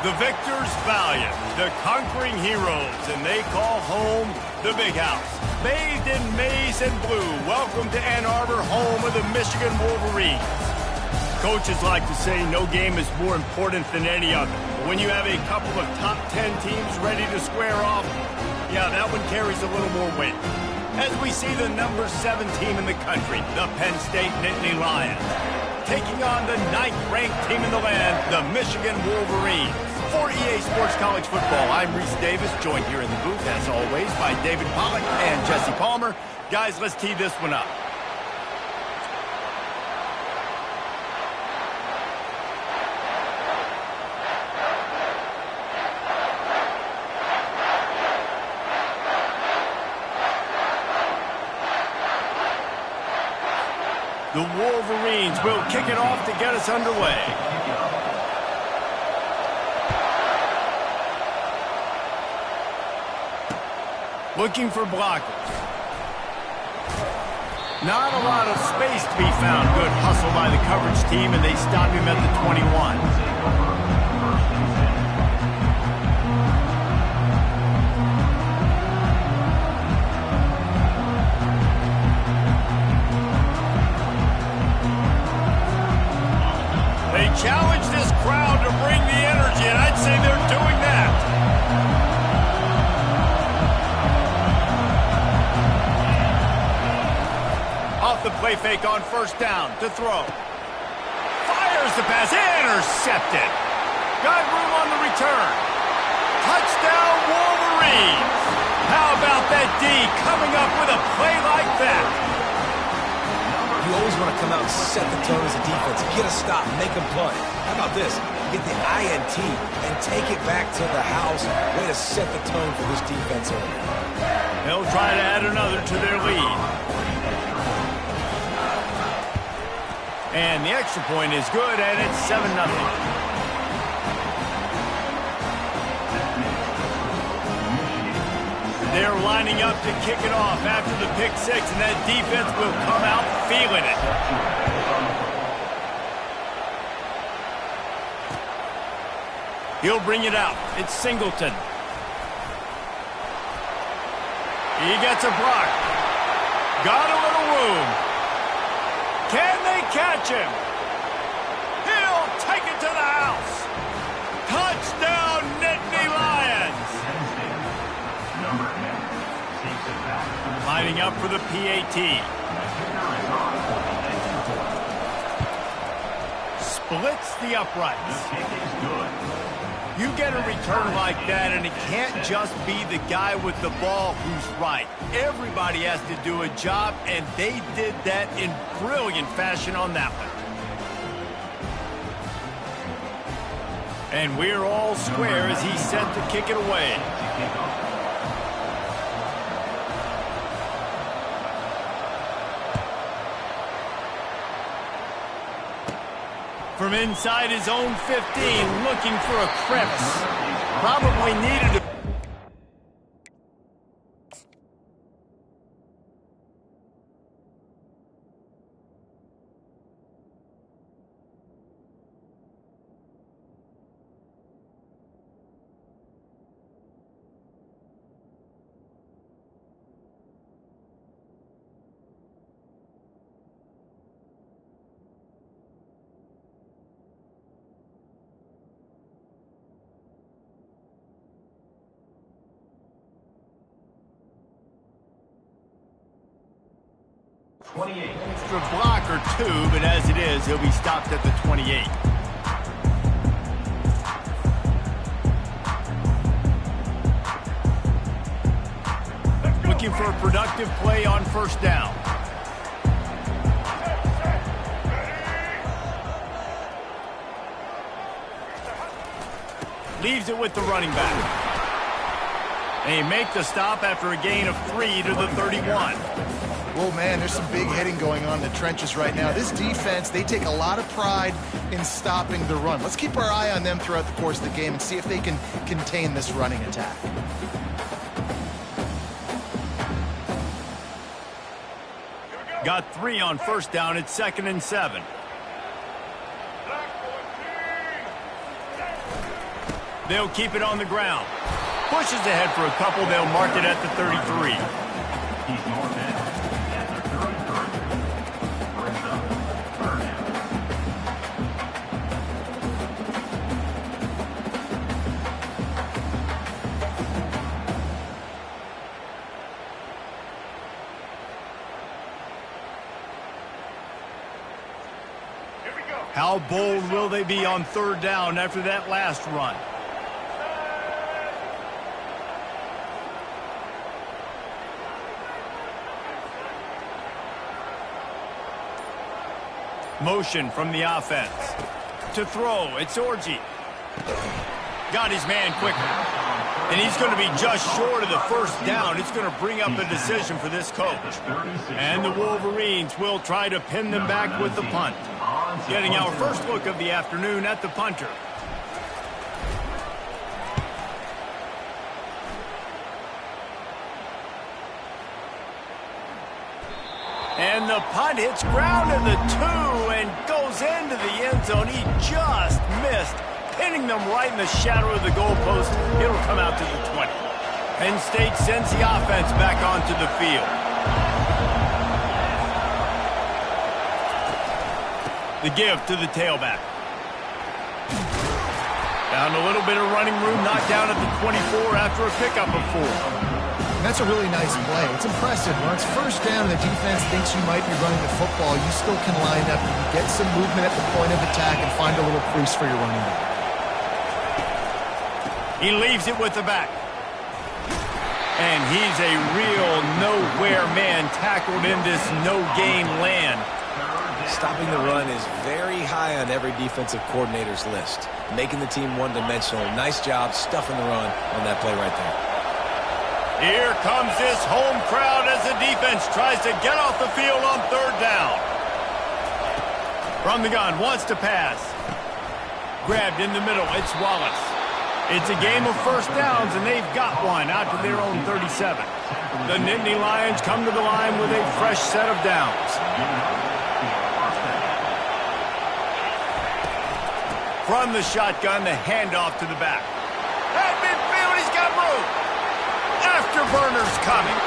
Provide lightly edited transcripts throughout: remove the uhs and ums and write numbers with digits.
The victors valiant, the conquering heroes, and they call home the Big House. Bathed in maize and blue, welcome to Ann Arbor, home of the Michigan Wolverines. Coaches like to say no game is more important than any other. But when you have a couple of top 10 teams ready to square off, yeah, that one carries a little more weight. As we see the number 7 team in the country, the Penn State Nittany Lions, taking on the 9th-ranked team in the land, the Michigan Wolverines. For EA Sports College Football, I'm Reese Davis, joined here in the booth, as always, by David Pollack and Jesse Palmer. Guys, let's tee this one up. The Wolverines will kick it off to get us underway. Looking for blockers. Not a lot of space to be found. Good hustle by the coverage team, and they stop him at the 21. Challenge this crowd to bring the energy, and I'd say they're doing that. Off the play fake on first down to throw. Fires the pass, intercepted. Got room on the return. Touchdown Wolverines. How about that D coming up with a play like that? You always want to come out and set the tone as a defense. Get a stop, make them punt. How about this? Get the INT and take it back to the house. Way to set the tone for this defense early. They'll try to add another to their lead. And the extra point is good, and it's 7-0. They're lining up to kick it off after the pick six, and that defense will come out feeling it. He'll bring it out. It's Singleton. He gets a block. Got a little room. Can they catch him? He'll take it to the house. Touchdown, Nittany Lions. Lining up for the PAT. Splits the uprights. You get a return like that, and it can't just be the guy with the ball who's right. Everybody has to do a job, and they did that in brilliant fashion on that one. And we're all square as he's set to kick it away. From inside his own 15, looking for a crevice. Probably needed a... Extra block or two, but as it is, he'll be stopped at the 28. Looking for a productive play on first down. Leaves it with the running back. They make the stop after a gain of 3 to the 31. Well, man, there's some big hitting going on in the trenches right now. This defense, they take a lot of pride in stopping the run. Let's keep our eye on them throughout the course of the game and see if they can contain this running attack. Got 3 on first down. It's 2nd and 7. They'll keep it on the ground. Pushes ahead for a couple. They'll mark it at the 33. How bold will they be on third down after that last run? Motion from the offense. To throw, it's Orji. Got his man quicker. And he's going to be just short of the first down. It's going to bring up a decision for this coach. And the Wolverines will try to pin them back with the punt. Getting our first look of the afternoon at the punter. And the punt hits ground at the 2 and goes into the end zone. He just missed, pinning them right in the shadow of the goalpost. It'll come out to the 20. Penn State sends the offense back onto the field. The give to the tailback. Found a little bit of running room, knocked down at the 24 after a pickup of 4. That's a really nice play. It's impressive. When it's first down and the defense thinks you might be running the football, you still can line up and get some movement at the point of attack and find a little crease for your running back. He leaves it with the back. And he's a real nowhere man tackled in this no-gain land. Stopping the run is very high on every defensive coordinator's list. Making the team one-dimensional. Nice job stuffing the run on that play right there. Here comes this home crowd as the defense tries to get off the field on third down. From the gun, wants to pass. Grabbed in the middle, it's Wallace. It's a game of first downs, and they've got one out to their own 37. The Nittany Lions come to the line with a fresh set of downs. From the shotgun, the handoff to the back. At midfield, he's got room. Afterburner's coming.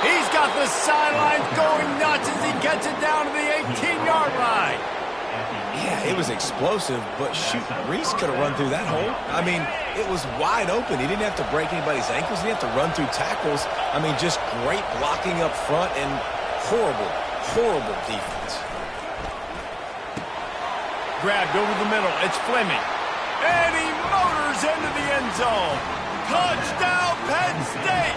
He's got the sidelines going nuts as he gets it down to the 18-yard line. Yeah, it was explosive, but shoot, Reese could have run through that hole. I mean, it was wide open. He didn't have to break anybody's ankles. He didn't have to run through tackles. I mean, just great blocking up front and horrible, horrible defense. Grabbed over the middle. It's Fleming. And he motors into the end zone. Touchdown, Penn State!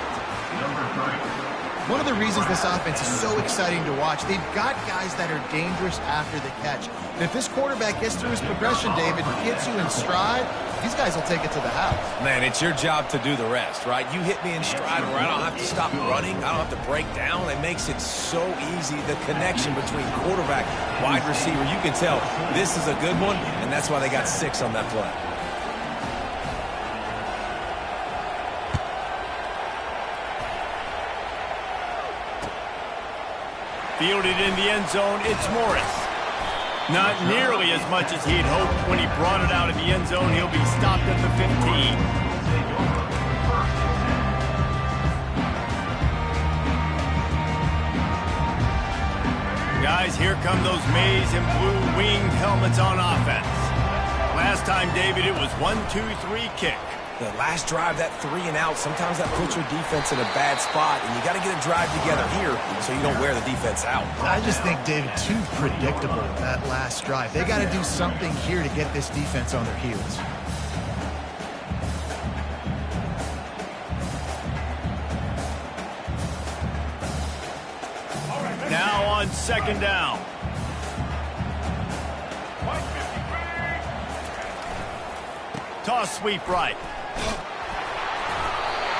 One of the reasons this offense is so exciting to watch, they've got guys that are dangerous after the catch. And if this quarterback gets through his progression, David, and gets you in stride, these guys will take it to the house. Man, it's your job to do the rest, right? You hit me in stride where I don't have to stop running. I don't have to break down. It makes it so easy. The connection between quarterback, wide receiver, you can tell this is a good one, and that's why they got 6 on that play. Fielded in the end zone, it's Morris. Not nearly as much as he'd hoped when he brought it out of the end zone. He'll be stopped at the 15. Guys, here come those maize and blue winged helmets on offense. Last time, David, it was 1-2-3 kick. The last drive, that 3 and out, sometimes that puts your defense in a bad spot, and you got to get a drive together here so you don't wear the defense out. I just think, David, too predictable, that last drive. They got to do something here to get this defense on their heels. Now on second down. Toss sweep right.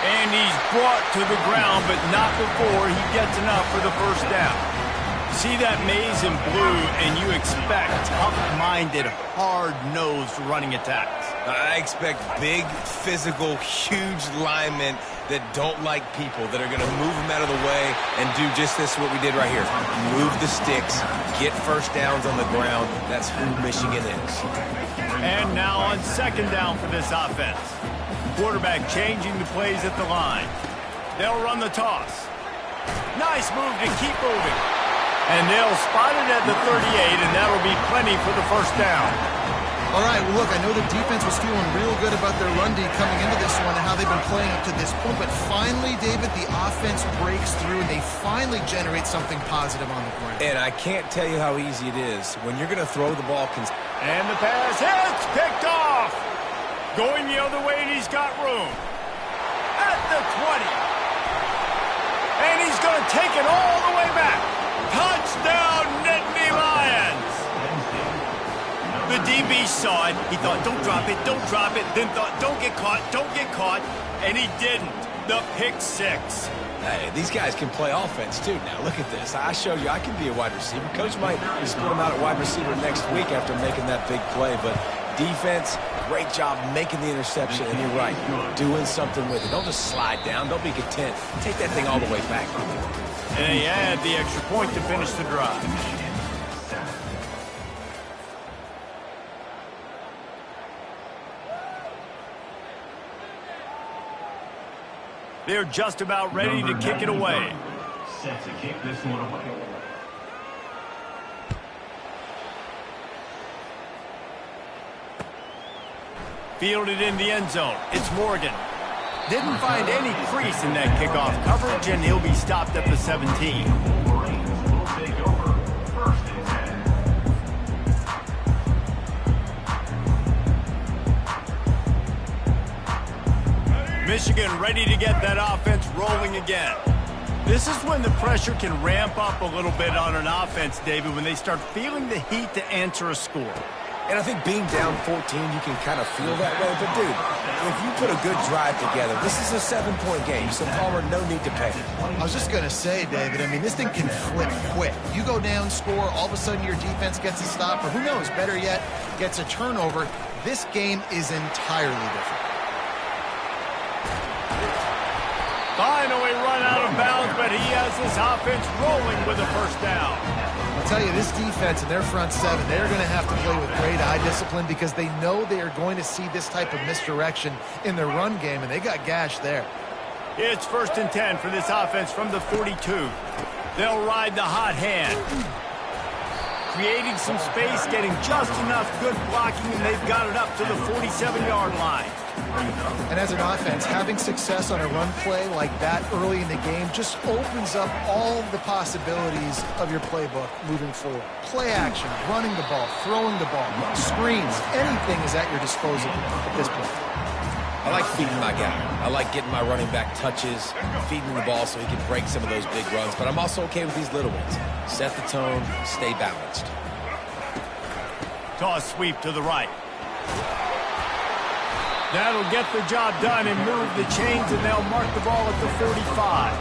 And he's brought to the ground, but not before he gets enough for the first down. See that maize and blue, and you expect tough-minded, hard-nosed running attacks. I expect big, physical, huge linemen that don't like people, that are going to move them out of the way and do just this, what we did right here. Move the sticks, get first downs on the ground. That's who Michigan is. And now on second down for this offense. Quarterback changing the plays at the line. They'll run the toss. Nice move to keep moving. And they'll spot it at the 38, and that'll be plenty for the first down. All right, well, look, I know the defense was feeling real good about their run D coming into this one and how they've been playing up to this point, but finally, David, the offense breaks through, and they finally generate something positive on the ground. And I can't tell you how easy it is when you're going to throw the ball. And the pass hits, picked off. Going the other way, and he's got room. At the 20. And he's going to take it all the way back. Touchdown, Nittany Lions. The DB saw it. He thought, don't drop it, don't drop it. Then thought, don't get caught. And he didn't. The pick six. Hey, these guys can play offense, too. Now, look at this. I showed you I can be a wide receiver. Coach might split him out at wide receiver next week after making that big play. But defense, great job making the interception. And you're right, doing something with it. Don't just slide down. Don't be content. Take that thing all the way back. And they add the extra point to finish the drive. They're just about ready to kick it away. Set to kick this one away. Fielded in the end zone. It's Morgan. Didn't find any crease in that kickoff coverage, and he'll be stopped at the 17. Wolverines will take over. First and 10. Michigan ready to get that offense rolling again. This is when the pressure can ramp up a little bit on an offense, David, when they start feeling the heat to answer a score. And I think being down 14, you can kind of feel that way. But, dude, if you put a good drive together, this is a 7-point game. So, Palmer, no need to panic. I was just going to say, David, I mean, this thing can flip quick. You go down, score, all of a sudden your defense gets a stop, or who knows, better yet, gets a turnover. This game is entirely different. Finally run out of bounds, but he has this offense rolling with a first down. I'll tell you, this defense and their front seven, they're going to have to play with great eye discipline because they know they are going to see this type of misdirection in their run game, and they got gashed there. It's first and 10 for this offense from the 42. They'll ride the hot hand. Creating some space, getting just enough good blocking, and they've got it up to the 47-yard line. And as an offense, having success on a run play like that early in the game just opens up all the possibilities of your playbook moving forward. Play action, running the ball, throwing the ball, screens, anything is at your disposal at this point. I like feeding my guy. I like getting my running back touches, feeding the ball so he can break some of those big runs. But I'm also okay with these little ones. Set the tone, stay balanced. Toss sweep to the right. That'll get the job done and move the chains, and they'll mark the ball at the 45.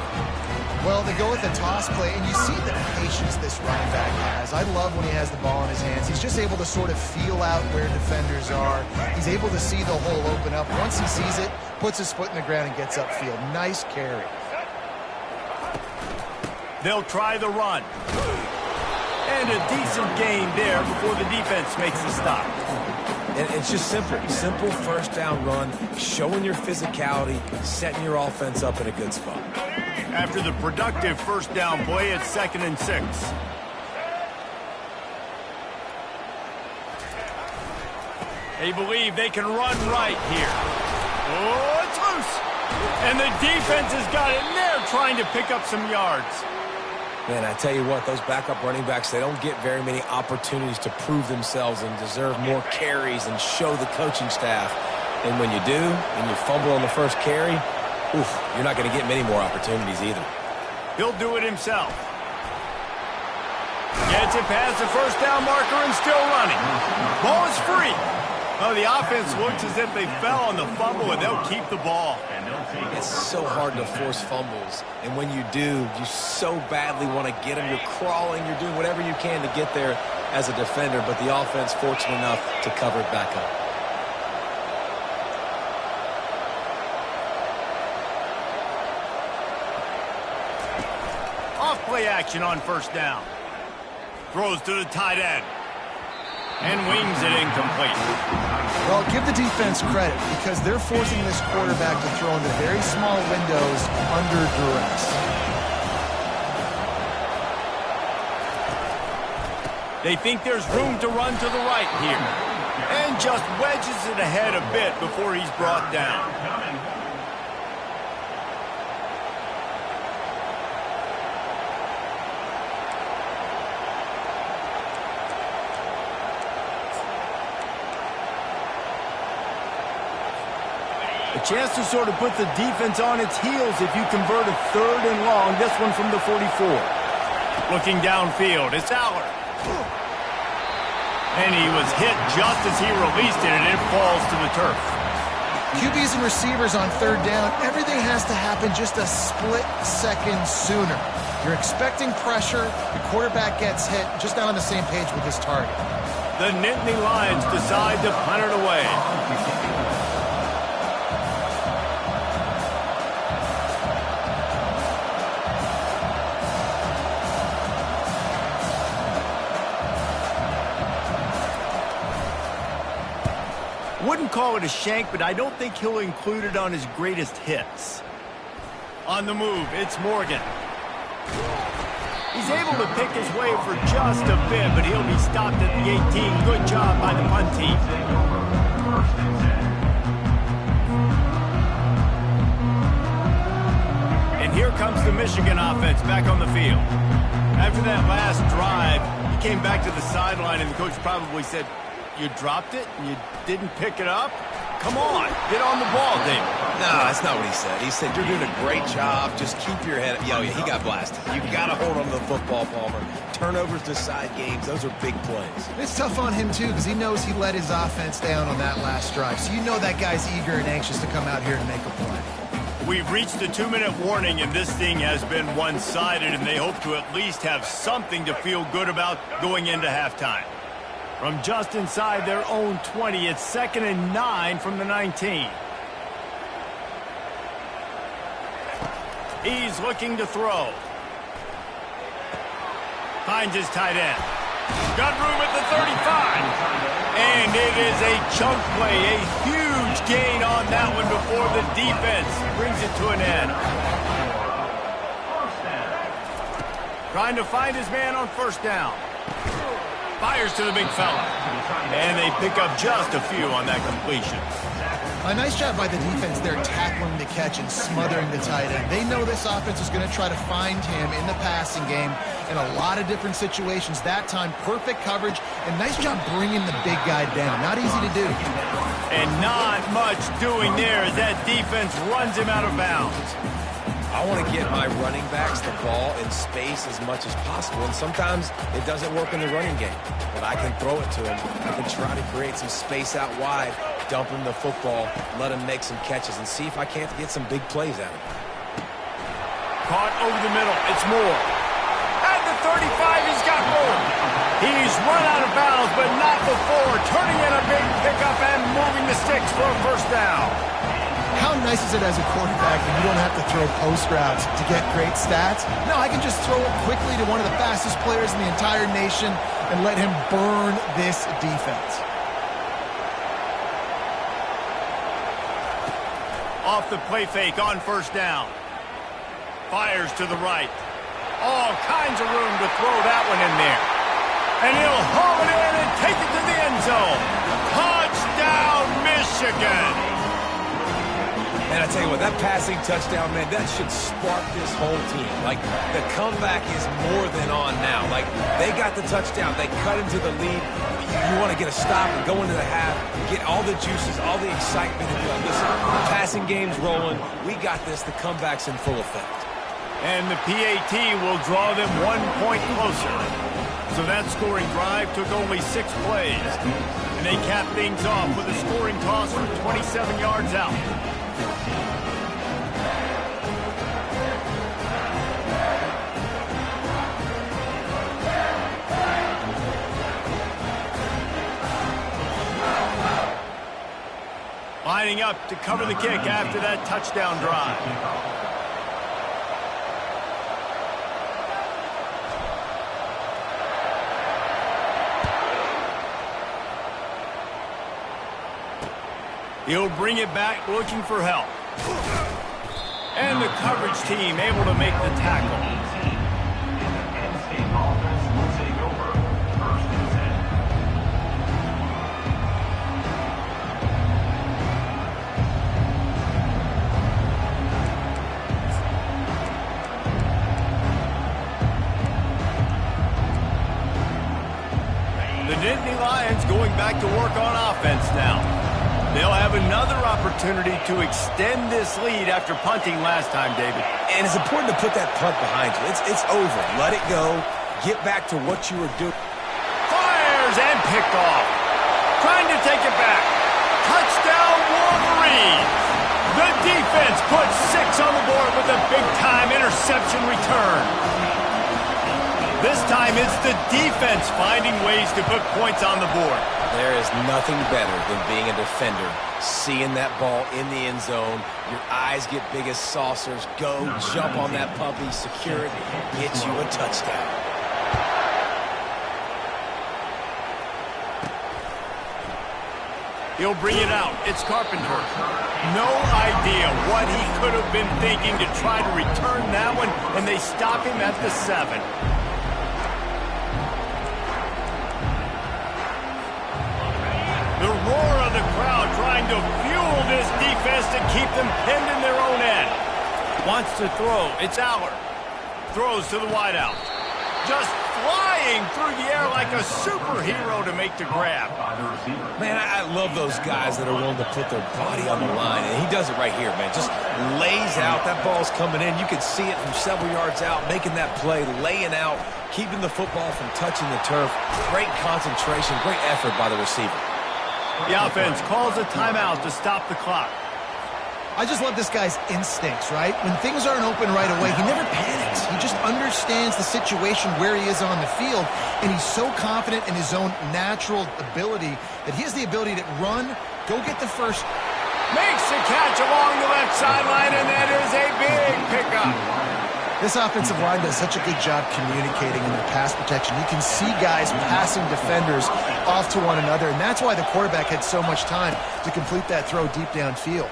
Well, they go with the toss play, and you see the patience this running back has. I love when he has the ball in his hands. He's just able to sort of feel out where defenders are. He's able to see the hole open up. Once he sees it, puts his foot in the ground and gets upfield. Nice carry. They'll try the run. And a decent gain there before the defense makes the stop. And it's just simple. Simple first down run, showing your physicality, setting your offense up in a good spot. After the productive first down play, it's 2nd and 6. They believe they can run right here. Oh, it's loose. And the defense has got it in there trying to pick up some yards. Man, I tell you what, those backup running backs, they don't get very many opportunities to prove themselves and deserve more carries and show the coaching staff. And when you do, and you fumble on the first carry, you're not going to get many more opportunities either. He'll do it himself. Gets it past the first down marker and still running. Ball is free. Oh, the offense looks as if they fell on the fumble, and they'll keep the ball. It's so hard to force fumbles, and when you do, you so badly want to get them. You're crawling, you're doing whatever you can to get there as a defender, but the offense fortunate enough to cover it back up. Off play action on first down. Throws to the tight end. And wings it incomplete. Well, give the defense credit because they're forcing this quarterback to throw in the very small windows under duress. They think there's room to run to the right here. And just wedges it ahead a bit before he's brought down. A chance to sort of put the defense on its heels if you convert a 3rd and long. This one from the 44. Looking downfield, it's Aller. And he was hit just as he released it, and it falls to the turf. QBs and receivers on 3rd down, everything has to happen just a split second sooner. You're expecting pressure, the quarterback gets hit, just not on the same page with his target. The Nittany Lions decide to punt it away. Wouldn't call it a shank, but I don't think he'll include it on his greatest hits. On the move, it's Morgan. He's able to pick his way for just a bit, but he'll be stopped at the 18. Good job by the punt team. And here comes the Michigan offense back on the field. After that last drive, he came back to the sideline, and the coach probably said, "You dropped it and you didn't pick it up? Come on, get on the ball, Dave." No, that's not what he said. He said, "You're doing a great job. Just keep your head up." Yo, yeah, he got blasted. You got to hold on to the football, Palmer. Turnovers decide games. Those are big plays. It's tough on him, too, because he knows he let his offense down on that last drive. So you know that guy's eager and anxious to come out here and make a play. We've reached the 2-minute warning, and this thing has been one-sided, and they hope to at least have something to feel good about going into halftime. From just inside their own 20, it's 2nd and 9 from the 19. He's looking to throw. Finds his tight end. Got room at the 35. And it is a chunk play, a huge gain on that one before the defense brings it to an end. Trying to find his man on 1st down. Fires to the big fella. And they pick up just a few on that completion. A nice job by the defense there tackling the catch and smothering the tight end. They know this offense is going to try to find him in the passing game in a lot of different situations. That time, perfect coverage, and nice job bringing the big guy down. Not easy to do. And not much doing there as that defense runs him out of bounds. I want to get my running backs the ball in space as much as possible, and sometimes it doesn't work in the running game. But I can throw it to him. I can try to create some space out wide, dump him the football, let him make some catches, and see if I can't get some big plays out of him. Caught over the middle. It's Moore. At the 35, he's got more. He's run out of bounds, but not before turning in a big pickup and moving the sticks for a 1st down. How nice is it as a quarterback when you don't have to throw post routes to get great stats? No, I can just throw it quickly to one of the fastest players in the entire nation and let him burn this defense. Off the play fake on 1st down. Fires to the right. All kinds of room to throw that one in there. And he'll haul it in and take it to the end zone. Touchdown, Michigan! And I tell you what, that passing touchdown, man, that should spark this whole team. Like, the comeback is more than on now. Like, they got the touchdown. They cut into the lead. You want to get a stop and go into the half, get all the juices, all the excitement. And be like, listen, the passing game's rolling. We got this. The comeback's in full effect. And the PAT will draw them 1 point closer. So that scoring drive took only 6 plays. And they cap things off with a scoring toss from 27 yards out. Lining up to cover the kick after that touchdown drive. He'll bring it back looking for help. And the coverage team able to make the tackle. Penn State offense will take over. First and 10. The Nittany Lions going back to work on offense now. They'll have another opportunity to extend this lead after punting last time, David. And it's important to put that punt behind you. It's over. Let it go. Get back to what you were doing. Fires and picked off. Trying to take it back. Touchdown, Wolverines. The defense puts 6 on the board with a big-time interception return. This time it's the defense finding ways to put points on the board. There is nothing better than being a defender. Seeing that ball in the end zone, your eyes get big as saucers. Go, jump on that puppy, secure it, get you a touchdown. He'll bring it out. It's Carpenter. No idea what he could have been thinking to try to return that one, and they stop him at the 7. The roar of the crowd trying to fuel this defense to keep them pinned in their own end. Wants to throw. It's Allard. Throws to the wideout. Just flying through the air like a superhero to make the grab. Man, I love those guys that are willing to put their body on the line. And he does it right here, man. Just lays out. That ball's coming in. You can see it from several yards out, making that play, laying out, keeping the football from touching the turf. Great concentration, great effort by the receiver. The offense calls a timeout to stop the clock. I just love this guy's instincts, right? When things aren't open right away, he never panics. He just understands the situation where he is on the field, and he's so confident in his own natural ability that he has the ability to run, go get the first. Makes the catch along the left sideline, and that is a big pickup. This offensive line does such a good job communicating in their pass protection. You can see guys passing defenders off to one another, and that's why the quarterback had so much time to complete that throw deep downfield.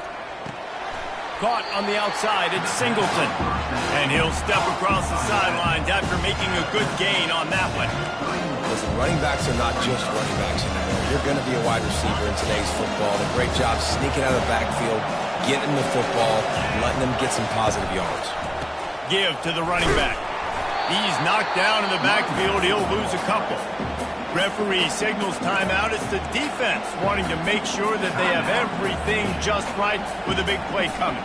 Caught on the outside, it's Singleton. And he'll step across the sidelines after making a good gain on that one. Listen, running backs are not just running backs anymore. You're going to be a wide receiver in today's football. A great job sneaking out of the backfield, getting the football, letting them get some positive yards. Give to the running back. He's knocked down in the backfield. He'll lose a couple. Referee signals timeout. It's the defense wanting to make sure that they have everything just right with a big play coming.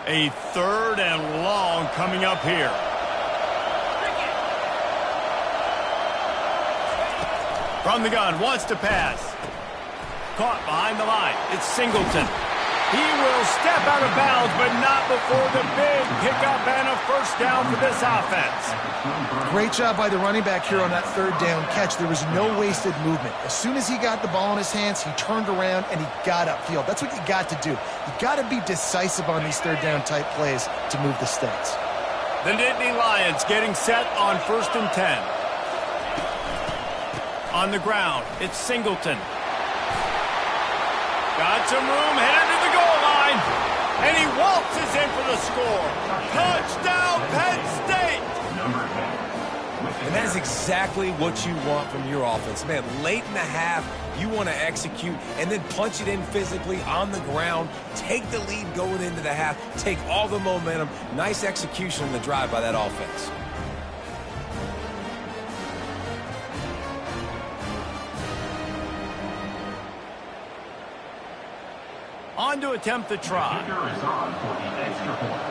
A 3rd and long coming up here. From the gun, wants to pass. Caught behind the line. It's Singleton. He will step out of bounds, but not before the big pickup and a first down for this offense. Great job by the running back here on that 3rd down catch. There was no wasted movement. As soon as he got the ball in his hands, he turned around and he got upfield. That's what you got to do. You got to be decisive on these 3rd down type plays to move the stakes. The Nittany Lions getting set on 1st and 10. On the ground, it's Singleton. Got some room, headed to the goal line. And he waltzes in for the score. Touchdown, Penn State! And that is exactly what you want from your offense. Man, late in the half, you want to execute and then punch it in physically on the ground, take the lead going into the half, take all the momentum. Nice execution in the drive by that offense. On to attempt the try. Kicker is on for the extra point.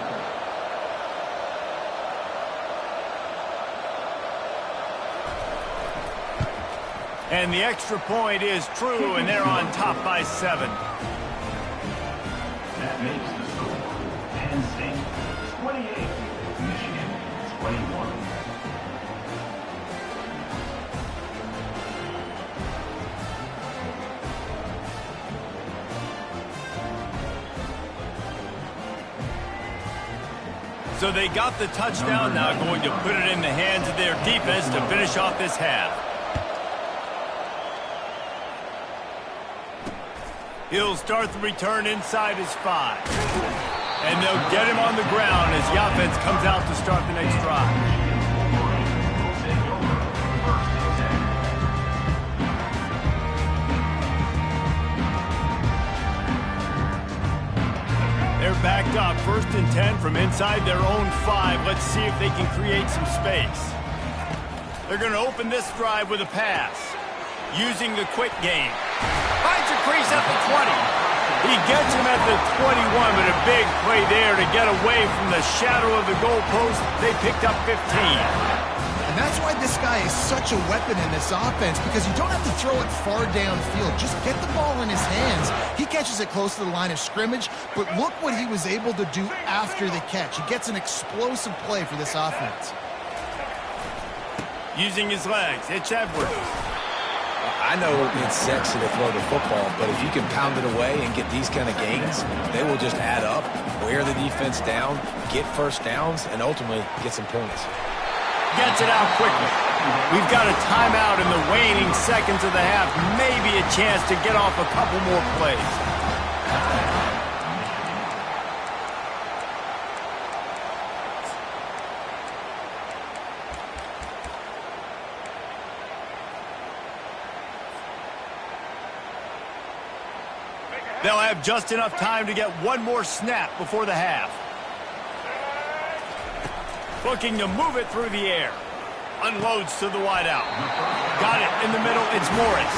And the extra point is true, and they're on top by 7. That makes the score Penn State 28, Michigan 21. So they got the touchdown, now going to put it in the hands of their defense to finish off this half. He'll start the return inside his 5. And they'll get him on the ground as the offense comes out to start the next drive. They're backed up, 1st and 10 from inside their own 5. Let's see if they can create some space. They're going to open this drive with a pass, using the quick game. Finds a crease at the 20. He gets him at the 21, but a big play there to get away from the shadow of the goalpost. They picked up 15. And that's why this guy is such a weapon in this offense, because you don't have to throw it far downfield. Just get the ball in his hands. He catches it close to the line of scrimmage, but look what he was able to do after the catch. He gets an explosive play for this offense. Using his legs, it's Edwards. I know it's sexy to throw the football, but if you can pound it away and get these kind of gains, they will just add up, wear the defense down, get first downs, and ultimately get some points. Gets it out quickly. We've got a timeout in the waning seconds of the half. Maybe a chance to get off a couple more plays. They'll have just enough time to get one more snap before the half. Looking to move it through the air. Unloads to the wideout. Got it in the middle. It's Morris.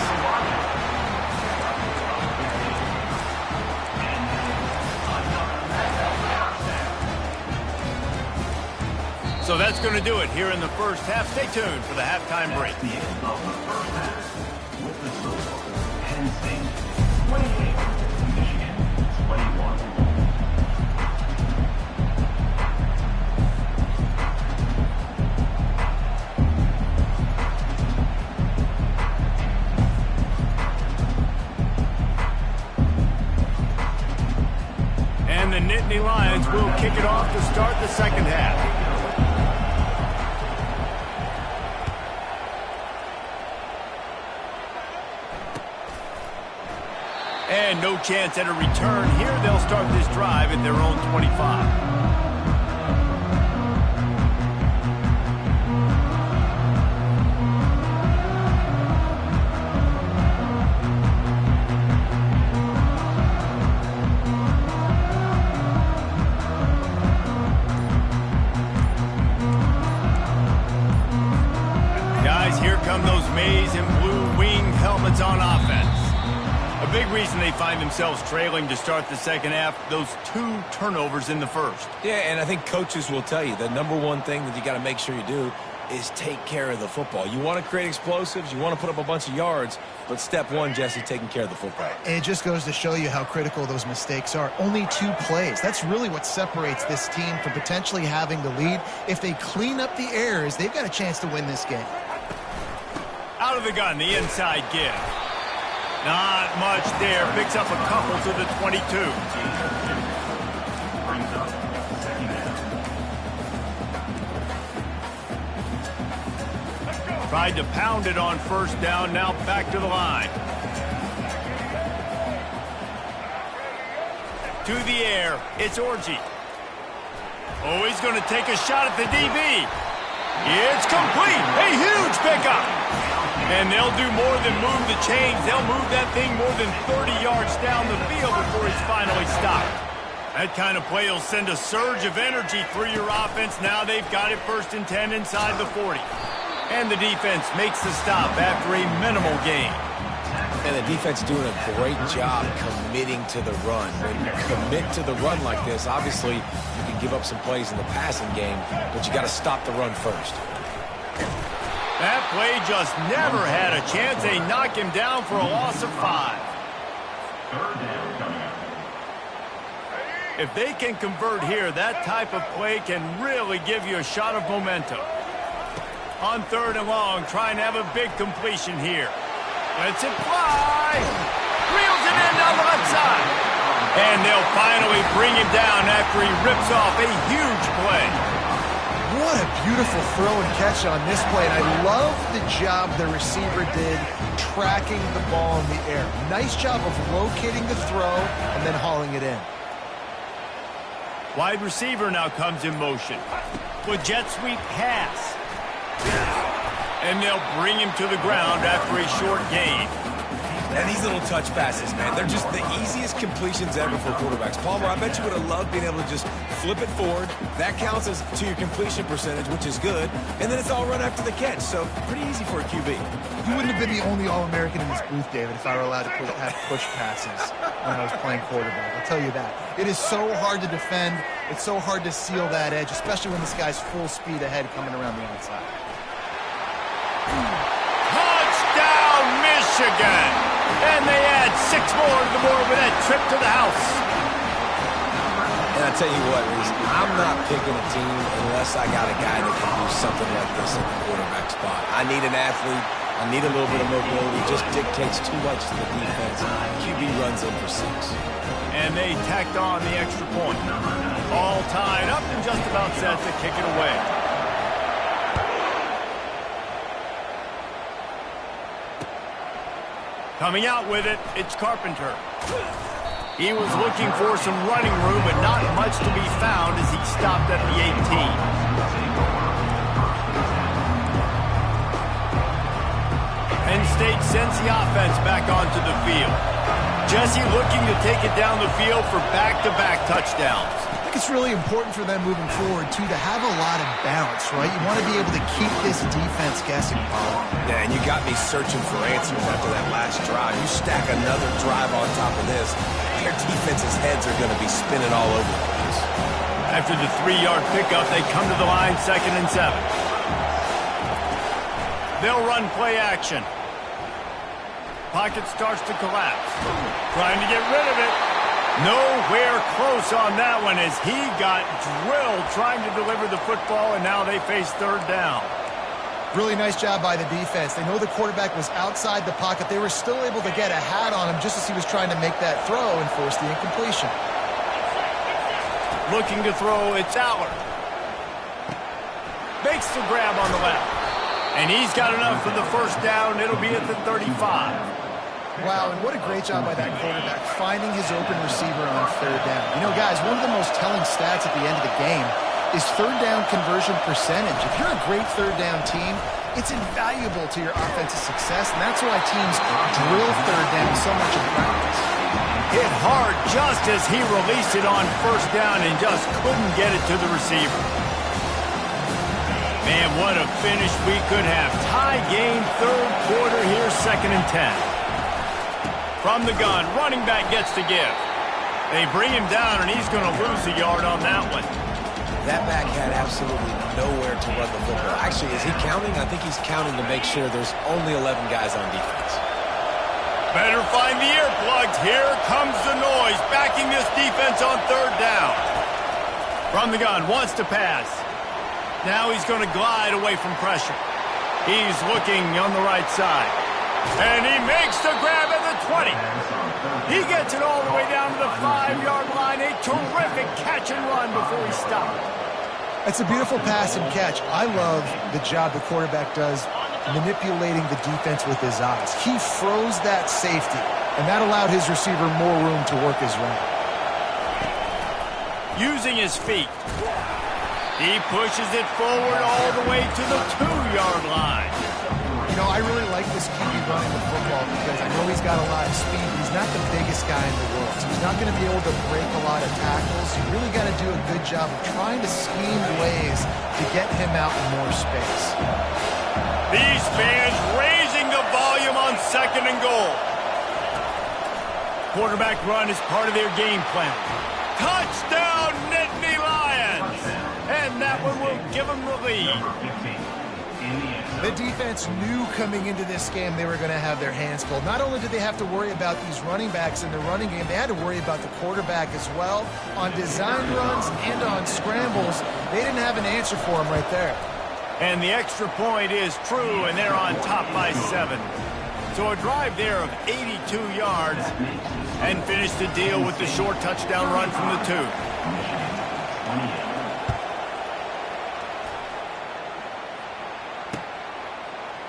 So that's going to do it here in the first half. Stay tuned for the halftime break. The end of the first half with the score Penn State 28, Michigan 21. And the Nittany Lions will kick it off to start the second half. And no chance at a return here. They'll start this drive at their own 25. Guys, here come those maize and blue winged helmets on offense. A big reason they find themselves trailing to start the second half, those 2 turnovers in the first. Yeah, and I think coaches will tell you the number one thing that you got to make sure you do is take care of the football. You want to create explosives, you want to put up a bunch of yards, but step one, Jesse, taking care of the football. And it just goes to show you how critical those mistakes are. Only 2 plays. That's really what separates this team from potentially having the lead. If they clean up the errors, they've got a chance to win this game. Out of the gun, the inside give. Not much there. Picks up a couple to the 22. Brings up second down. Tried to pound it on first down. Now back to the line. To the air. It's Orji. Oh, he's going to take a shot at the DB. It's complete. A huge pickup. And they'll do more than move the chains. They'll move that thing more than 30 yards down the field before it's finally stopped. That kind of play will send a surge of energy through your offense. Now they've got it 1st and 10 inside the 40. And the defense makes the stop after a minimal gain. And the defense doing a great job committing to the run. When you commit to the run like this, obviously you can give up some plays in the passing game, but you got to stop the run first. That play just never had a chance. They knock him down for a loss of 5. If they can convert here, that type of play can really give you a shot of momentum. On 3rd and long, trying to have a big completion here. Lets it fly. Reels it in down the left side. And they'll finally bring him down after he rips off a huge play. What a beautiful throw and catch on this play. And I love the job the receiver did tracking the ball in the air. Nice job of locating the throw and then hauling it in. Wide receiver now comes in motion. With jet sweep pass. And they'll bring him to the ground after a short gain. And these little touch passes, man, they're just the easiest completions ever for quarterbacks. Palmer, I bet you would have loved being able to just flip it forward. That counts as to your completion percentage, which is good. And then it's all run after the catch, so pretty easy for a QB. You wouldn't have been the only All-American in this booth, David, if I were allowed to have push passes when I was playing quarterback. I'll tell you that. It is so hard to defend. It's so hard to seal that edge, especially when this guy's full speed ahead coming around the outside. Touchdown, Michigan! And they add 6 more to the board with that trip to the house. And I tell you what, Reese, I'm not picking a team unless I got a guy that can do something like this in the quarterback spot. I need an athlete. I need a little bit of mobility. It just dictates too much to the defense. QB runs in for 6. And they tacked on the extra point. All tied up and just about set to kick it away. Coming out with it, it's Carpenter. He was looking for some running room, but not much to be found as he stopped at the 18. Penn State sends the offense back onto the field. Jesse looking to take it down the field for back-to-back touchdowns. I think it's really important for them moving forward, too, to have a lot of balance, right? You want to be able to keep this defense guessing, Paul. Yeah, and you got me searching for answers after that last drive. You stack another drive on top of this, their defense's heads are going to be spinning all over the place. After the 3-yard pickup, they come to the line 2nd and 7. They'll run play action. Pocket starts to collapse. Trying to get rid of it. Nowhere close on that one as he got drilled trying to deliver the football, and now they face 3rd down. Really nice job by the defense. They know the quarterback was outside the pocket. They were still able to get a hat on him just as he was trying to make that throw and force the incompletion. Looking to throw, it's Aller. Makes the grab on the left. And he's got enough for the 1st down. It'll be at the 35. Wow, and what a great job by that quarterback, finding his open receiver on 3rd down. You know, guys, one of the most telling stats at the end of the game is 3rd down conversion percentage. If you're a great 3rd down team, it's invaluable to your offensive success, and that's why teams drill 3rd down so much in practice. Hit hard just as he released it on 1st down and just couldn't get it to the receiver. Man, what a finish we could have. Tie game, 3rd quarter here, 2nd and 10. From the gun, running back gets to give. They bring him down, and he's going to lose a yard on that one. That back had absolutely nowhere to run the football. Actually, is he counting? I think he's counting to make sure there's only 11 guys on defense. Better find the earplugs. Here comes the noise, backing this defense on 3rd down. From the gun, wants to pass. Now he's going to glide away from pressure. He's looking on the right side. And he makes the grab at the 20. He gets it all the way down to the 5-yard line. A terrific catch and run before he stopped. It's a beautiful pass and catch. I love the job the quarterback does manipulating the defense with his eyes. He froze that safety, and that allowed his receiver more room to work his route. Using his feet. He pushes it forward all the way to the 2-yard line. You know, I really like this QB running the football because I know he's got a lot of speed. He's not the biggest guy in the world, so he's not going to be able to break a lot of tackles. You really got to do a good job of trying to scheme ways to get him out in more space. These fans raising the volume on 2nd and goal. Quarterback run is part of their game plan. Touchdown, Nittany Lions! And that one will give them the lead. The defense knew coming into this game they were going to have their hands full. Not only did they have to worry about these running backs in the running game, they had to worry about the quarterback as well. On design runs and on scrambles, they didn't have an answer for him right there. And the extra point is true, and they're on top by 7. So a drive there of 82 yards, and finish the deal with the short touchdown run from the 2.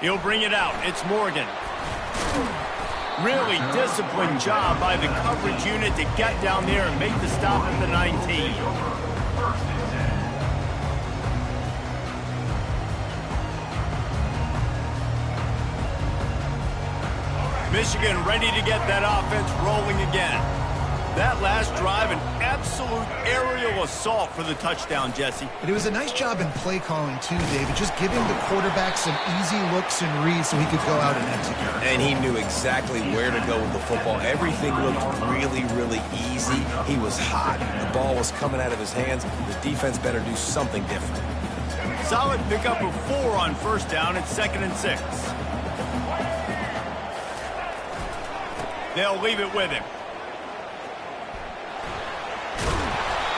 He'll bring it out. It's Morgan. Really disciplined job by the coverage unit to get down there and make the stop at the 19. Michigan ready to get that offense rolling again. That last drive, an absolute aerial assault for the touchdown, Jesse. But it was a nice job in play calling too, David, just giving the quarterback some easy looks and reads so he could go out and execute. And he knew exactly where to go with the football. Everything looked really, really easy. He was hot. The ball was coming out of his hands. The defense better do something different. Solid pickup of 4 on 1st down. It's 2nd and 6. They'll leave it with him.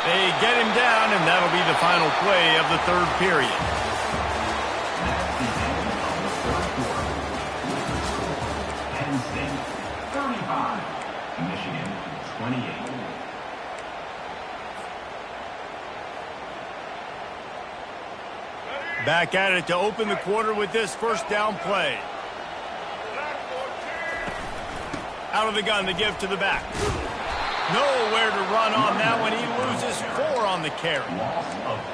They get him down, and that'll be the final play of the 3rd period. Penn State 35, Michigan 28. Back at it to open the quarter with this 1st down play. Out of the gun to give to the back. Nowhere to run on that one. He loses 4 on the carry.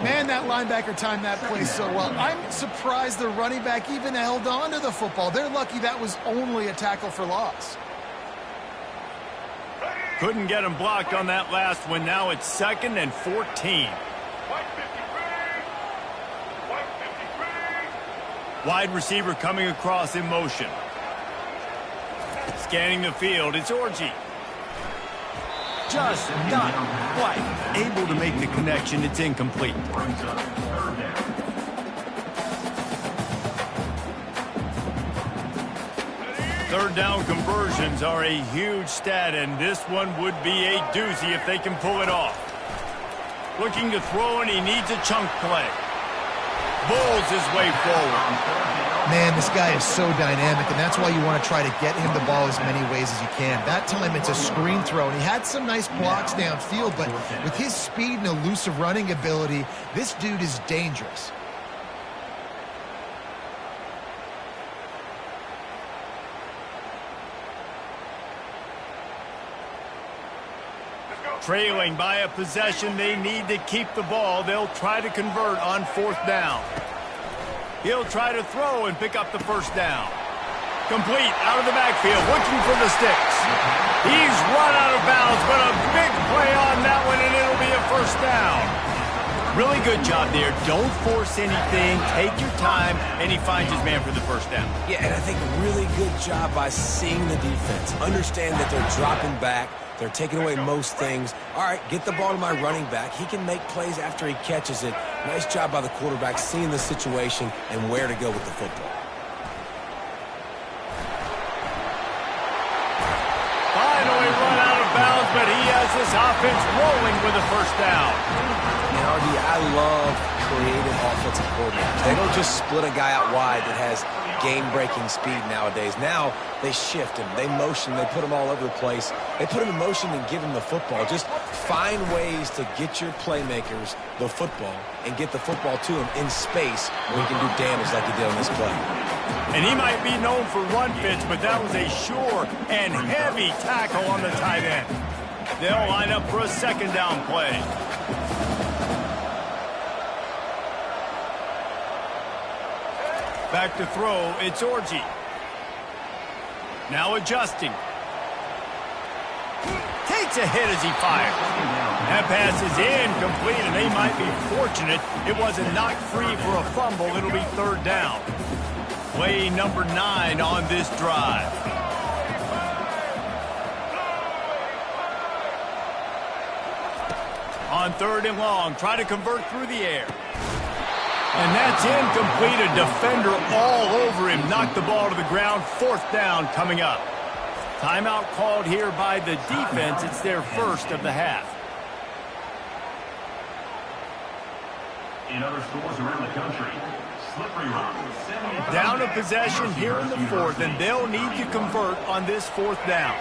Man, that linebacker timed that play so well. I'm surprised the running back even held on to the football. They're lucky that was only a tackle for loss. Couldn't get him blocked on that last one. Now it's 2nd and 14. Wide receiver coming across in motion. Scanning the field, it's Orji. Just not quite able to make the connection. It's incomplete. 3rd down conversions are a huge stat, and this one would be a doozy if they can pull it off. Looking to throw, and he needs a chunk play. Bulls his way forward. Man, this guy is so dynamic, and that's why you want to try to get him the ball as many ways as you can. That time it's a screen throw, and he had some nice blocks downfield, but with his speed and elusive running ability, this dude is dangerous. Trailing by a possession, they need to keep the ball. They'll try to convert on 4th down. He'll try to throw and pick up the 1st down. Complete out of the backfield, looking for the sticks. He's run out of bounds, but a big play on that one, and it'll be a 1st down. Really good job there. Don't force anything. Take your time, and he finds his man for the 1st down. Yeah, and I think really good job by seeing the defense. Understand that they're dropping back. They're taking away most things. All right, get the ball to my running back. He can make plays after he catches it. Nice job by the quarterback seeing the situation and where to go with the football. Finally run out of bounds, but he has this offense rolling with a 1st down. And RD, I love creative offensive coordinators. They don't just split a guy out wide that has game-breaking speed nowadays. Now they shift him, they motion, they put him all over the place. They put him in motion and give him the football. Just find ways to get your playmakers the football and get the football to him in space where he can do damage like he did on this play. And he might be known for run fits, but that was a sure and heavy tackle on the tight end. They'll line up for a 2nd down play. Back to throw, it's Orji. Now adjusting. Takes a hit as he fires. That pass is incomplete, and they might be fortunate it wasn't knocked free for a fumble. It'll be third down. Play number 9 on this drive. On third and long, try to convert through the air. And that's incomplete. A defender all over him. Knocked the ball to the ground. Fourth down coming up. Timeout called here by the defense. It's their first of the half. In other stores around the country, Slippery Rock. Down a possession here in the fourth, and they'll need to convert on this fourth down.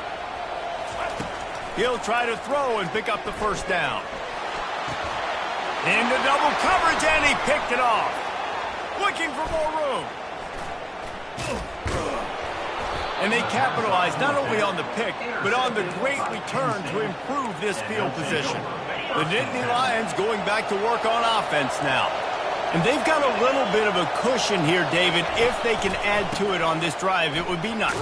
He'll try to throw and pick up the first down. Into double coverage, and he picked it off. Looking for more room. And they capitalized not only on the pick, but on the great return to improve this field position. The Nittany Lions going back to work on offense now. And they've got a little bit of a cushion here, David. If they can add to it on this drive, it would be nice.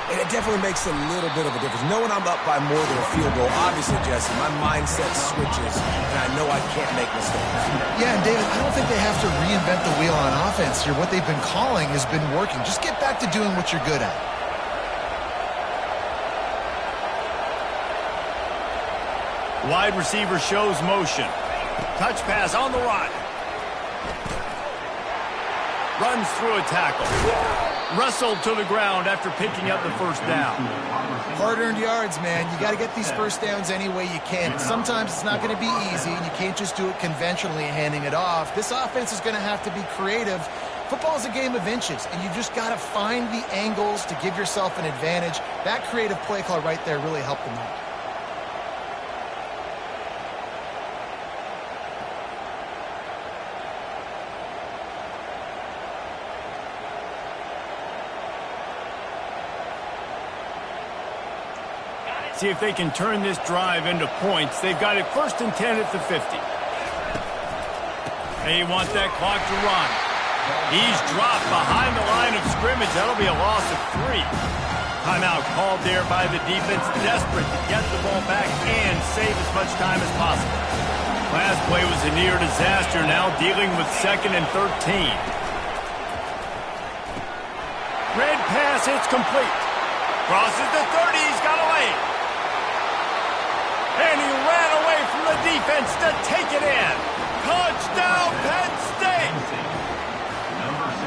And it definitely makes a little bit of a difference. Knowing I'm up by more than a field goal, obviously, Jesse, my mindset switches, and I know I can't make mistakes. Yeah, and David, I don't think they have to reinvent the wheel on offense here. What they've been calling has been working. Just get back to doing what you're good at. Wide receiver shows motion. Touch pass on the run. Runs through a tackle. Wrestled to the ground after picking up the first down. Hard-earned yards, man. You got to get these first downs any way you can. Sometimes it's not going to be easy, and you can't just do it conventionally handing it off. This offense is going to have to be creative. Football is a game of inches, and you just got to find the angles to give yourself an advantage. That creative play call right there really helped them out. See if they can turn this drive into points. They've got it first and 10 at the 50. They want that clock to run. He's dropped behind the line of scrimmage. That'll be a loss of 3. Timeout called there by the defense, desperate to get the ball back and save as much time as possible. Last play was a near disaster, now dealing with second and 13. Red pass, it's complete. Crosses the 30, he's got a lane. And he ran away from the defense to take it in. Touchdown, Penn State!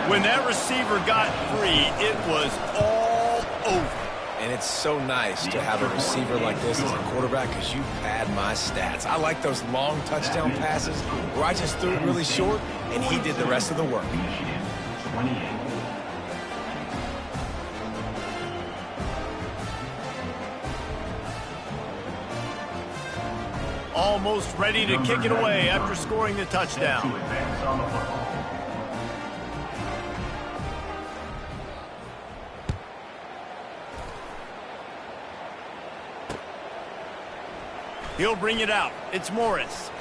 When that receiver got free, it was all over. And it's so nice to have a receiver like this as a quarterback because you pad my stats. I like those long touchdown passes where I just threw it really short and he did the rest of the work. Michigan, 28. Almost ready to kick it away after scoring the touchdown. To advance on the football. He'll bring it out. It's Morris.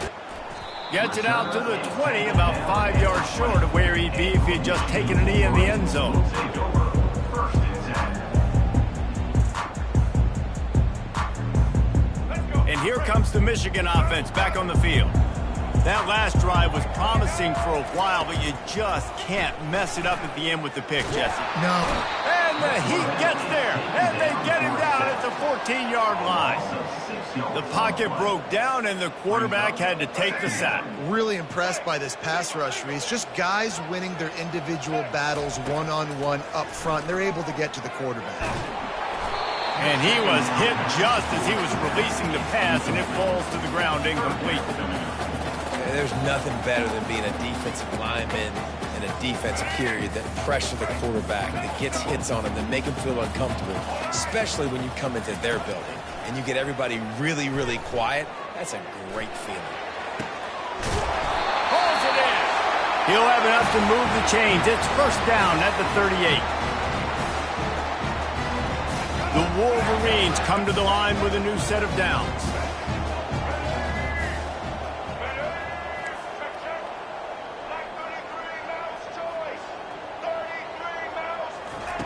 Gets it out to the 20, about 5 yards short of where he'd be if he had just taken a knee in the end zone. Take over. First and 10. And here comes the Michigan offense back on the field. That last drive was promising for a while, but you just can't mess it up at the end with the pick, Jesse. No. And the Heat gets there, and they get him down at the 14-yard line. The pocket broke down, and the quarterback had to take the sack. Really impressed by this pass rush, Reese. Just guys winning their individual battles one-on-one up front. They're able to get to the quarterback. And he was hit just as he was releasing the pass, and it falls to the ground incomplete. There's nothing better than being a defensive lineman and a defense period that pressure the quarterback, that gets hits on him, that make him feel uncomfortable, especially when you come into their building and you get everybody really, really quiet. That's a great feeling. Pulls it in. He'll have enough to move the chains. It's first down at the 38. The Wolverines come to the line with a new set of downs.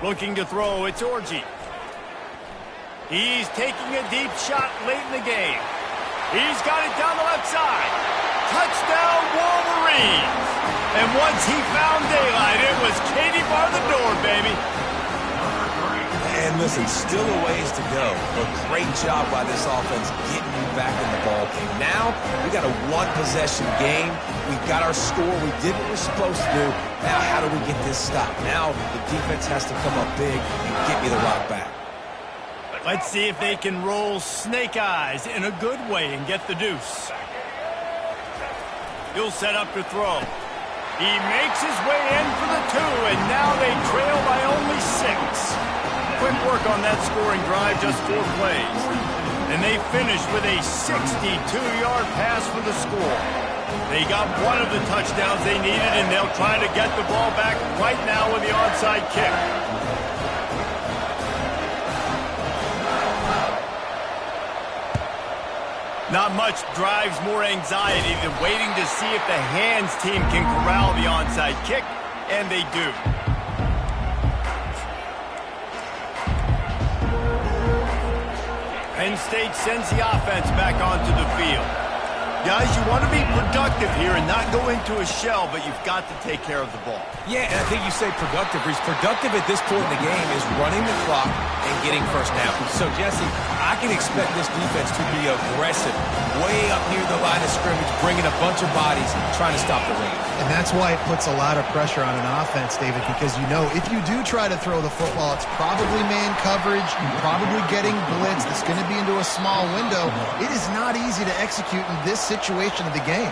Looking to throw, it's Orji. He's taking a deep shot late in the game. He's got it down the left side. Touchdown, Wolverines! And once he found daylight, it was Katie bar the door, baby. And listen, still a ways to go, but great job by this offense getting you back in the ball game. Now, we got a one-possession game. We got our score. We did what we're supposed to do. Now, how do we get this stopped? Now, the defense has to come up big and get me the rock back. Let's see if they can roll snake eyes in a good way and get the deuce. He'll set up to throw. He makes his way in for the 2, and now they trail by only 6. Quick work on that scoring drive, just 4 plays. And they finished with a 62-yard pass for the score. They got one of the touchdowns they needed, and they'll try to get the ball back right now with the onside kick. Not much drives more anxiety than waiting to see if the hands team can corral the onside kick, and they do. Penn State sends the offense back onto the field. Guys, you want to be productive here and not go into a shell, but you've got to take care of the ball. Yeah, and I think you say productive. He's productive at this point in the game is running the clock and getting first down. So, Jesse, I can expect this defense to be aggressive, way up near the line of scrimmage, bringing a bunch of bodies, trying to stop the run. And that's why it puts a lot of pressure on an offense, David, because you know if you do try to throw the football, it's probably man coverage, you're probably getting blitzed, it's going to be into a small window. It is not easy to execute in this situation of the game.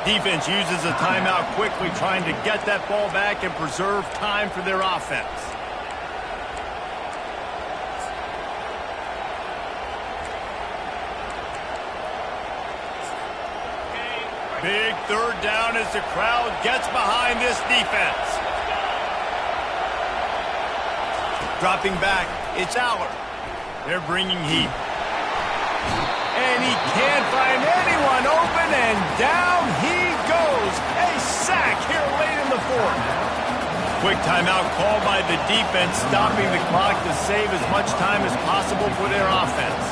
Defense uses a timeout quickly, trying to get that ball back and preserve time for their offense. Big third down as the crowd gets behind this defense. Dropping back, it's Aller. They're bringing heat. And he can't find anyone open, and down he goes. A sack here late in the 4th. Quick timeout called by the defense, stopping the clock to save as much time as possible for their offense.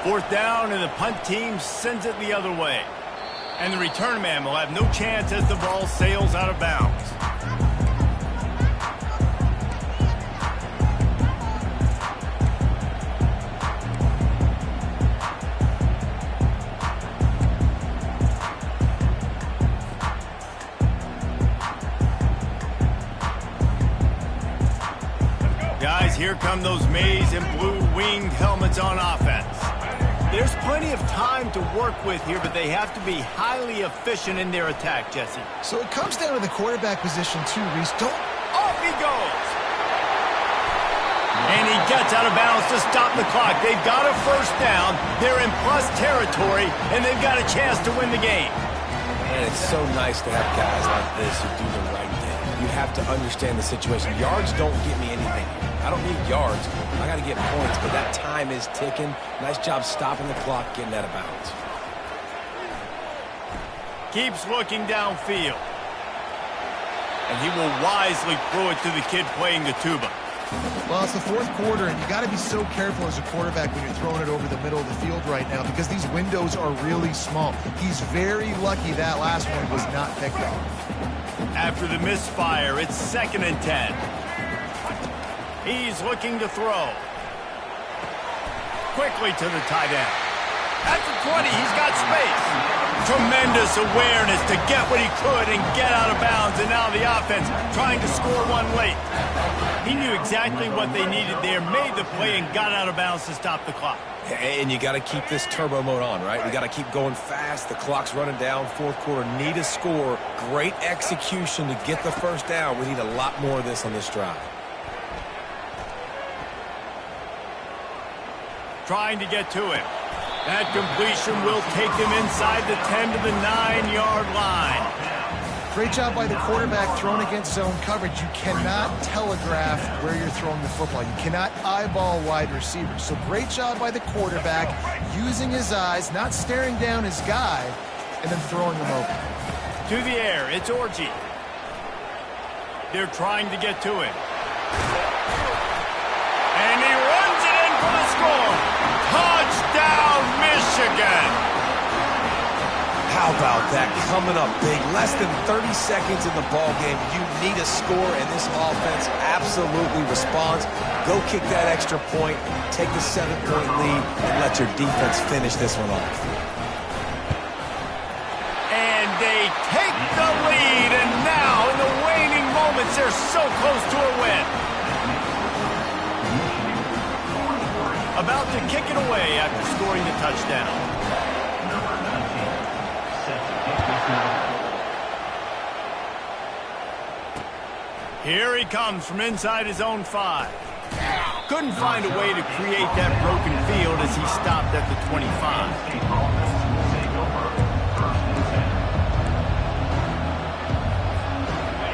4th down, and the punt team sends it the other way. And the return man will have no chance as the ball sails out of bounds. Guys, here come those maize and blue winged helmets on offense. There's plenty of time to work with here, but they have to be highly efficient in their attack, Jesse. So it comes down to the quarterback position too, Reese. Off he goes! And he gets out of bounds to stop the clock. They've got a first down, they're in plus territory, and they've got a chance to win the game. And it's so nice to have guys like this who do the right thing. You have to understand the situation. Yards don't get me anything. I don't need yards. I got to get points, but that time is ticking. Nice job stopping the clock, getting out of bounds. Keeps looking downfield. And he will wisely throw it to the kid playing the tuba. Well, it's the 4th quarter, and you got to be so careful as a quarterback when you're throwing it over the middle of the field right now because these windows are really small. He's very lucky that last one was not picked off. After the misfire, it's 2nd and 10. He's looking to throw. Quickly to the tight end. At the 20, he's got space. Tremendous awareness to get what he could and get out of bounds, and now the offense trying to score one late. He knew exactly what they needed there, made the play, and got out of bounds to stop the clock. And you got to keep this turbo mode on, right? We got to keep going fast. The clock's running down. 4th quarter, need a score. Great execution to get the first down. We need a lot more of this on this drive. Trying to get to him. That completion will take him inside the 10 to the 9-yard line. Great job by the quarterback thrown against zone coverage. You cannot telegraph where you're throwing the football. You cannot eyeball wide receivers. So great job by the quarterback using his eyes, not staring down his guy, and then throwing him open. To the air, it's Orji. They're trying to get to him. And he runs it in for the score. Touchdown, Michigan. How about that? Coming up big. Less than 30 seconds in the ball game. You need a score, and this offense absolutely responds. Go kick that extra point, take the 7-point lead, and let your defense finish this one off. And they take the lead, and now in the waning moments, they're so close to a win. About to kick it away after scoring the touchdown. Here he comes from inside his own 5. Couldn't find a way to create that broken field as he stopped at the 25.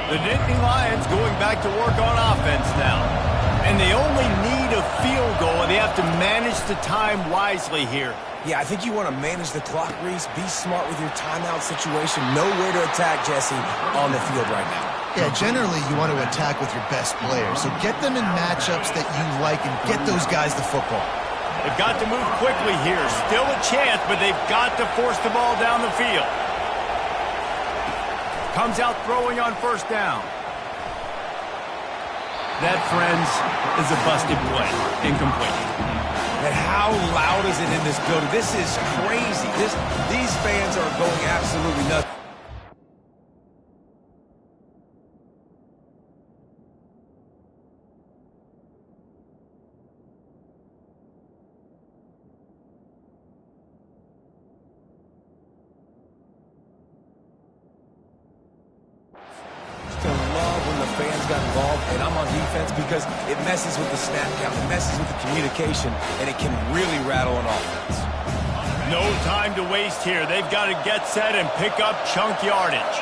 The Nittany Lions going back to work on offense now. And they only need a field goal, and they have to manage the time wisely here. Yeah, I think you want to manage the clock, Reese. Be smart with your timeout situation. Know where to attack, Jesse, on the field right now. Yeah, generally you want to attack with your best players. So get them in matchups that you like and get those guys the football. They've got to move quickly here. Still a chance, but they've got to force the ball down the field. Comes out throwing on first down. That, friends, is a busted play. Incomplete. And how loud is it in this building? This is crazy. These fans are going absolutely nuts. Fans got involved, and I'm on defense because it messes with the snap count, it messes with the communication, and it can really rattle an offense. No time to waste here. They've got to get set and pick up chunk yardage.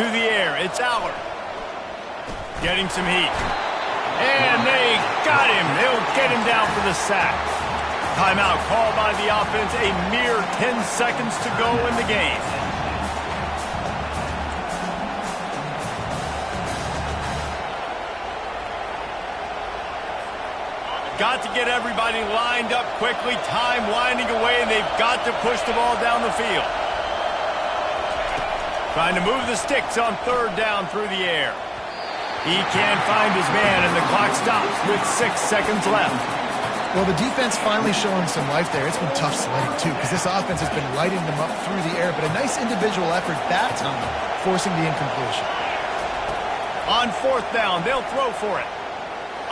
To the air, it's Aller. Getting some heat. And they got him. They'll get him down for the sack. Timeout called by the offense, a mere 10 seconds to go in the game. Got to get everybody lined up quickly, time winding away, and they've got to push the ball down the field. Trying to move the sticks on third down through the air. He can't find his man, and the clock stops with 6 seconds left. Well, the defense finally showing some life there. It's been tough sledding, too, because this offense has been lighting them up through the air, but a nice individual effort that time, forcing the incompletion. On fourth down, they'll throw for it.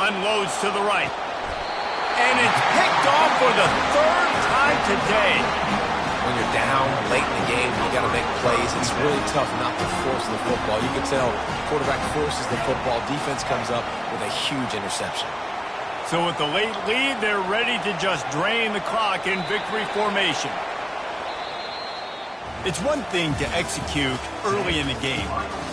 Unloads to the right. And it's picked off for the third time today. When you're down late in the game, you got to make plays. It's really tough not to force the football. You can tell quarterback forces the football. Defense comes up with a huge interception. So with the late lead, they're ready to just drain the clock in victory formation. It's one thing to execute early in the game.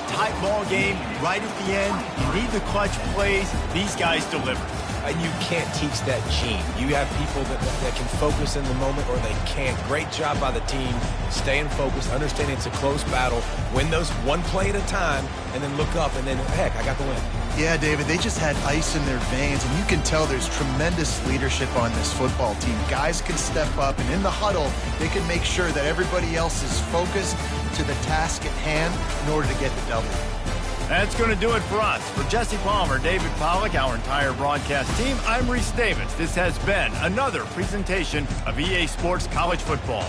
Tight ball game, right at the end, you need the clutch plays. These guys deliver. And you can't teach that gene. You have people that can focus in the moment or they can't. Great job by the team, staying focused, understanding it's a close battle, win those one play at a time, and then look up and then, heck, I got the win. Yeah, David, they just had ice in their veins, and you can tell there's tremendous leadership on this football team. Guys can step up, and in the huddle, they can make sure that everybody else is focused to the task at hand in order to get the W. That's going to do it for us. For Jesse Palmer, David Pollack, our entire broadcast team, I'm Reese Davis. This has been another presentation of EA Sports College Football.